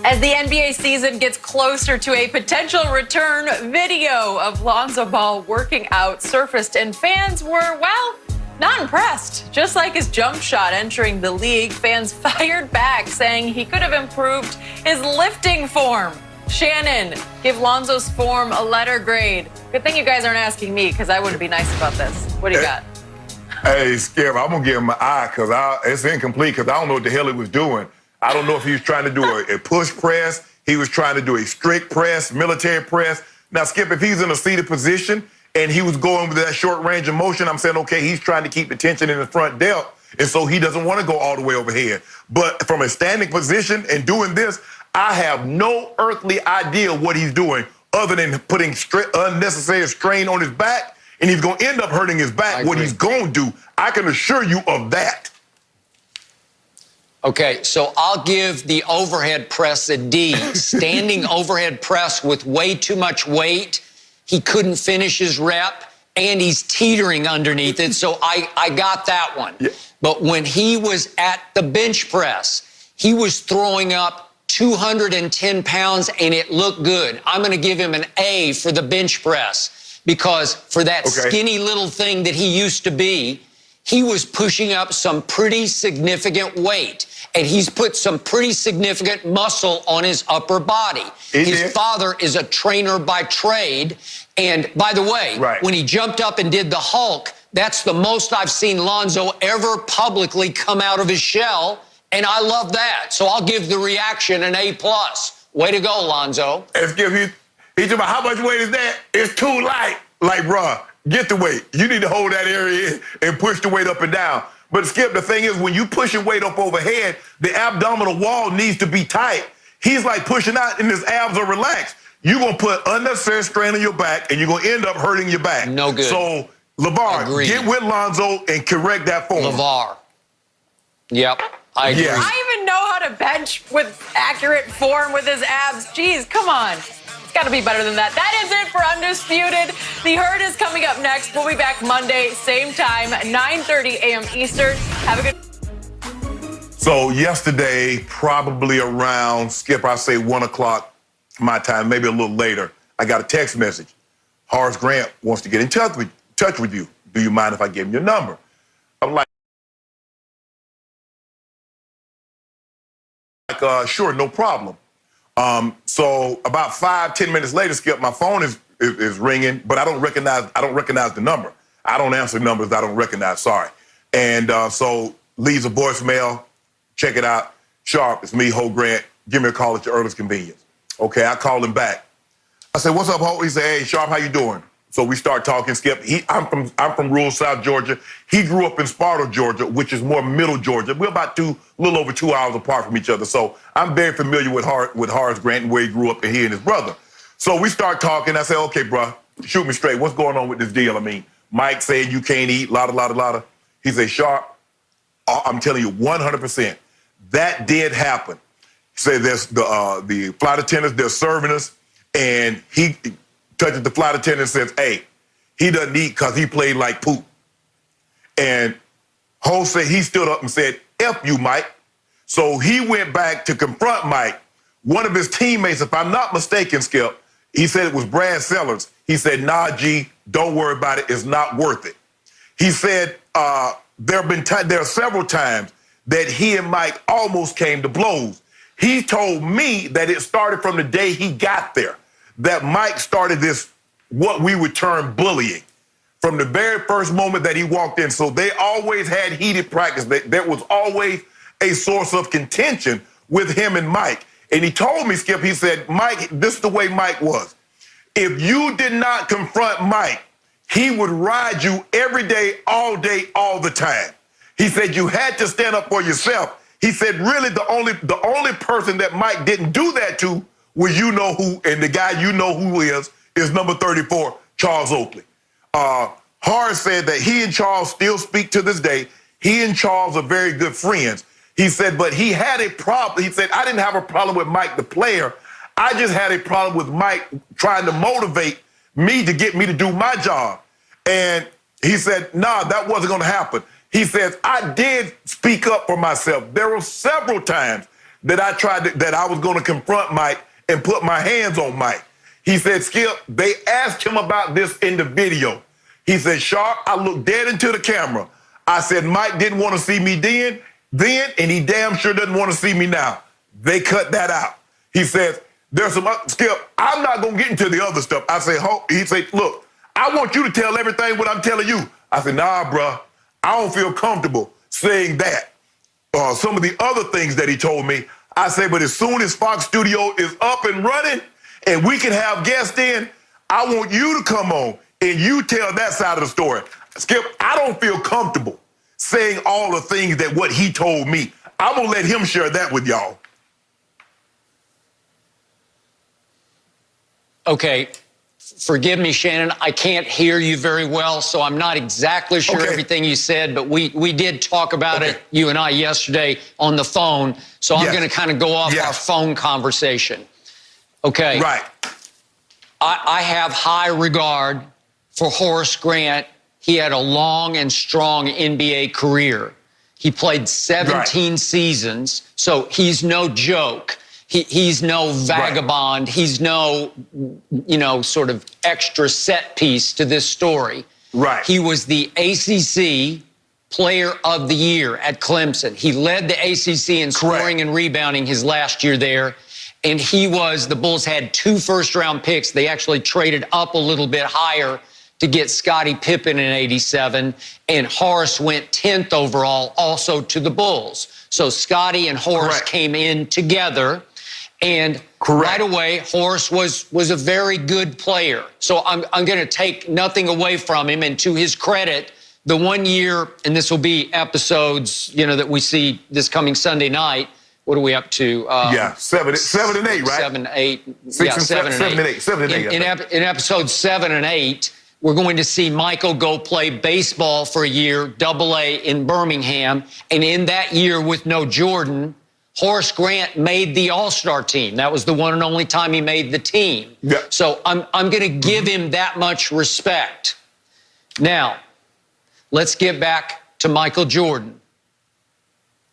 As the NBA season gets closer to a potential return, video of Lonzo Ball working out surfaced, and fans were, well, not impressed. Just like his jump shot entering the league, fans fired back, saying he could have improved his lifting form. Shannon, give Lonzo's form a letter grade. Good thing you guys aren't asking me, because I wouldn't be nice about this. What do you got? Hey, Skip, I'm going to give him an eye, because it's incomplete, because I don't know what the hell he was doing. I don't know if he was trying to do a push press. He was trying to do a strict press, military press. Now, Skip, if he's in a seated position and he was going with that short range of motion, I'm saying, okay, he's trying to keep the tension in the front delt, and so he doesn't want to go all the way overhead. But from a standing position and doing this, I have no earthly idea what he's doing other than putting unnecessary strain on his back, and he's going to end up hurting his back. What he's going to do, I can assure you of that. Okay, so I'll give the overhead press a D. Standing overhead press with way too much weight. He couldn't finish his rep, and he's teetering underneath it, so I got that one. Yeah. But when he was at the bench press, he was throwing up 210 pounds, and it looked good. I'm going to give him an A for the bench press, because for that skinny little thing that he used to be, he was pushing up some pretty significant weight, and he's put some pretty significant muscle on his upper body. His father is a trainer by trade, and by the way, when he jumped up and did the Hulk, that's the most I've seen Lonzo ever publicly come out of his shell, and I love that. So I'll give the reaction an A+. Way to go, Lonzo. He's talking about how much weight is that? It's too light. Like, bruh, get the weight. You need to hold that area and push the weight up and down. But Skip, the thing is, when you pushing weight up overhead, the abdominal wall needs to be tight. He's like pushing out and his abs are relaxed. You're going to put unnecessary strain on your back, and you're going to end up hurting your back. No good. So, LeVar, get with Lonzo and correct that form. LeVar. Yep, I agree. I even know how to bench with accurate form with his abs. Jeez, come on. It's got to be better than that. That is it for Undisputed. The Herd is coming up next. We'll be back Monday, same time, 9:30 a.m. Eastern. Have a good... So yesterday, probably around, Skip, I say 1 o'clock my time, maybe a little later, I got a text message. Horace Grant wants to get in touch with you. Do you mind if I give him your number? I'm like, sure, no problem. So about 5-10 minutes later, Skip, my phone is ringing, but I don't recognize the number. I don't answer numbers I don't recognize, sorry. And so leaves a voicemail, check it out. Sharpe, it's me, Ho Grant. Give me a call at your earliest convenience. Okay, I call him back. I said, what's up, Ho? He said, hey, Sharpe, how you doing? So we start talking, Skip. I'm from rural South Georgia. He grew up in Sparta, Georgia, which is more middle Georgia. We're about a little over 2 hours apart from each other. So I'm very familiar with Horace Grant and where he grew up, and he and his brother. So we start talking. I say, okay, bro, shoot me straight. What's going on with this deal? I mean, Mike said you can't eat, lotta. He said, Sharpe, I'm telling you 100%, that did happen. He said there's the flight attendants, they're serving us, and he touches the flight attendant and says, hey, he doesn't eat because he played like poop. And Ho said he stood up and said, F you, Mike. So he went back to confront Mike. One of his teammates, if I'm not mistaken, Skip, he said it was Brad Sellers. He said, nah, G, don't worry about it. It's not worth it. He said there are several times that he and Mike almost came to blows. He told me that it started from the day he got there, that Mike started this, what we would term bullying, from the very first moment that he walked in. So they always had heated practice. There was always a source of contention with him and Mike. And he told me, Skip, he said, Mike, this is the way Mike was. If you did not confront Mike, he would ride you every day, all the time. He said you had to stand up for yourself. He said, really, the only person that Mike didn't do that to was you know who, and the guy you know who is number 34, Charles Oakley. Horace said that he and Charles still speak to this day. He and Charles are very good friends. He said, but he had a problem. He said, I didn't have a problem with Mike, the player. I just had a problem with Mike trying to motivate me to get me to do my job. And he said, nah, that wasn't going to happen. He says, I did speak up for myself. There were several times that I was going to confront Mike and put my hands on Mike. He said, Skip, they asked him about this in the video. He said, Sharpe, I looked dead into the camera. I said, Mike didn't want to see me then, and he damn sure doesn't want to see me now. They cut that out. He says, there's some, Skip, I'm not going to get into the other stuff. I say, he said, look, I want you to tell everything what I'm telling you. I said, nah, bruh, I don't feel comfortable saying that. Some of the other things that he told me, I say, but as soon as Fox Studio is up and running and we can have guests in, I want you to come on and you tell that side of the story. Skip, I don't feel comfortable saying all the things that what he told me. I'm going to let him share that with y'all. Okay. Forgive me, Shannon. I can't hear you very well, so I'm not exactly sure everything you said, but we did talk about it, you and I, yesterday on the phone, so I'm going to kind of go off our phone conversation. Okay. Right. I have high regard for Horace Grant. He had a long and strong NBA career. He played 17 seasons, so he's no joke. He's no vagabond. Right. He's no, sort of extra set piece to this story. Right. He was the ACC Player of the Year at Clemson. He led the ACC in scoring and rebounding his last year there. And the Bulls had 2 first-round picks. They actually traded up a little bit higher to get Scottie Pippen in '87. And Horace went 10th overall also to the Bulls. So Scottie and Horace came in together. And right away, Horace was a very good player. So I'm going to take nothing away from him. And to his credit, the 1 year, and this will be episodes, that we see this coming Sunday night. What are we up to? 7 and 8, right? 7, 8. 7 and 8. 7 and 8. In episodes 7 and 8, we're going to see Michael go play baseball for a year, AA in Birmingham. And in that year with no Jordan, Horace Grant made the All-Star team. That was the one and only time he made the team. Yeah. So I'm going to give him that much respect. Now, let's get back to Michael Jordan.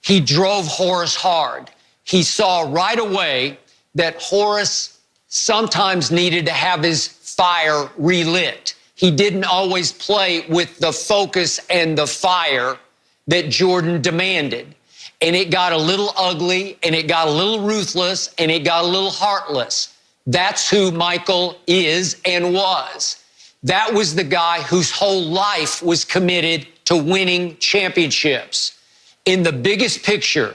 He drove Horace hard. He saw right away that Horace sometimes needed to have his fire relit. He didn't always play with the focus and the fire that Jordan demanded. And it got a little ugly, and it got a little ruthless, and it got a little heartless. That's who Michael is and was. That was the guy whose whole life was committed to winning championships. In the biggest picture,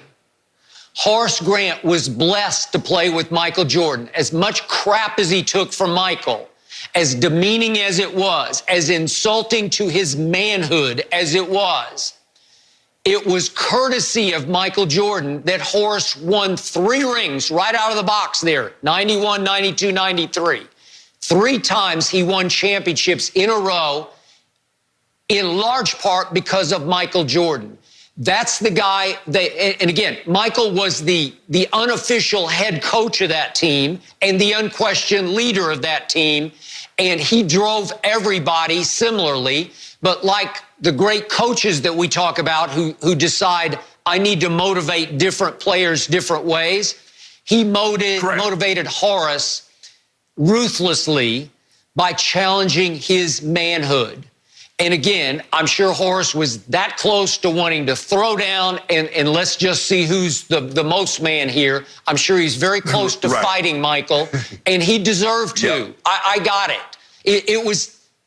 Horace Grant was blessed to play with Michael Jordan. As much crap as he took from Michael, as demeaning as it was, as insulting to his manhood as it was courtesy of Michael Jordan that Horace won 3 rings right out of the box there, 91, 92, 93. 3 times he won championships in a row, in large part because of Michael Jordan. That's the guy, and again, Michael was the unofficial head coach of that team and the unquestioned leader of that team, and he drove everybody similarly, but like the great coaches that we talk about who decide, I need to motivate different players different ways, he motivated Horace ruthlessly by challenging his manhood. And again, I'm sure Horace was that close to wanting to throw down and let's just see who's the most man here. I'm sure he's very close to fighting Michael, and he deserved to. Yep. I got it.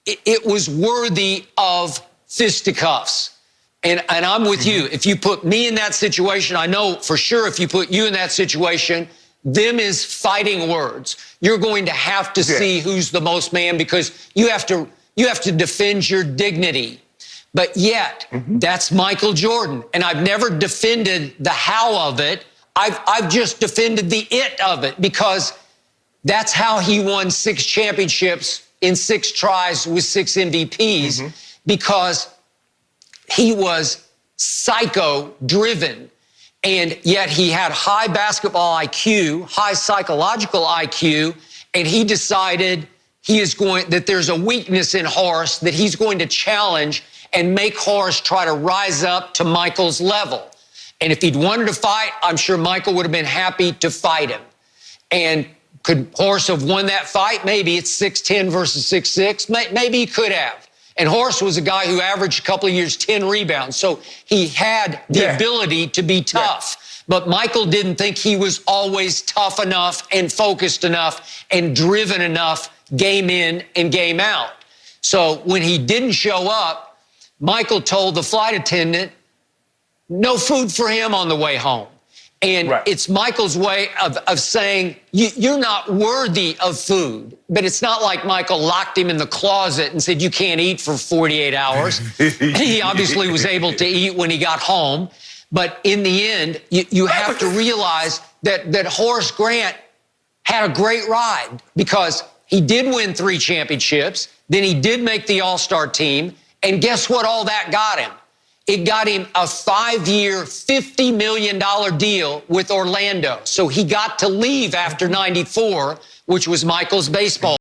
It was worthy of fisticuffs. And I'm with you. If you put me in that situation, I know for sure if you put you in that situation, them is fighting words. You're going to have to see who's the most man because you have to defend your dignity. But yet, that's Michael Jordan. And I've never defended the how of it. I've just defended the it of it because that's how he won 6 championships in 6 tries with 6 MVPs because he was psycho-driven. And yet he had high basketball IQ, high psychological IQ, and he decided that there's a weakness in Horace that he's going to challenge and make Horace try to rise up to Michael's level. And if he'd wanted to fight, I'm sure Michael would have been happy to fight him. And could Horace have won that fight? Maybe. It's 6'10 versus 6'6. Maybe he could have. And Horace was a guy who averaged a couple of years 10 rebounds. So he had the ability to be tough. But Michael didn't think he was always tough enough and focused enough and driven enough game in and game out. So when he didn't show up, Michael told the flight attendant, no food for him on the way home. And it's Michael's way of saying, you're not worthy of food. But it's not like Michael locked him in the closet and said, you can't eat for 48 hours. He obviously was able to eat when he got home. But in the end, you have to realize that Horace Grant had a great ride because he did win 3 championships. Then he did make the All-Star team. And guess what all that got him? It got him a 5-year, $50 million deal with Orlando. So he got to leave after '94, which was Michael's baseball.